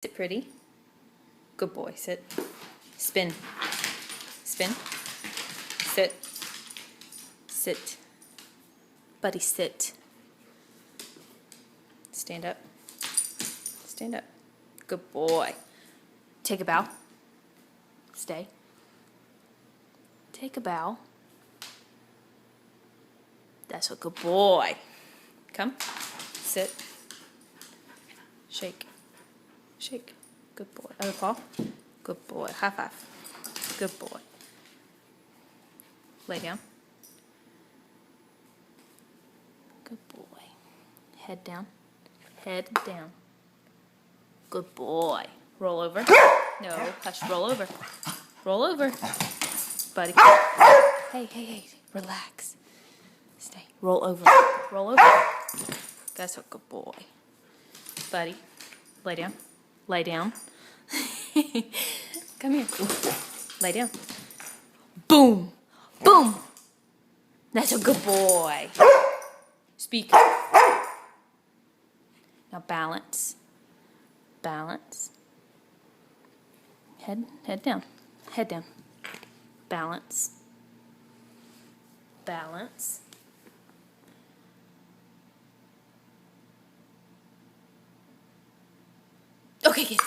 Sit pretty. Good boy. Sit. Spin. Spin. Sit. Sit. Buddy, sit. Stand up. Stand up. Good boy. Take a bow. Stay. Take a bow. That's a good boy. Come. Sit. Shake. Shake. Good boy. Other paw. Good boy. High five. Good boy. Lay down. Good boy. Head down. Head down. Good boy. Roll over. No, hush. Roll over. Roll over. Buddy. Hey, hey, hey. Relax. Stay. Roll over. Roll over. That's a good boy. Buddy. Lay down. Lay down. Come here. Lay down. Boom. Boom. That's a good boy. Speak. Now balance. Balance. Head down. Head down. Balance. Balance. Okay, good.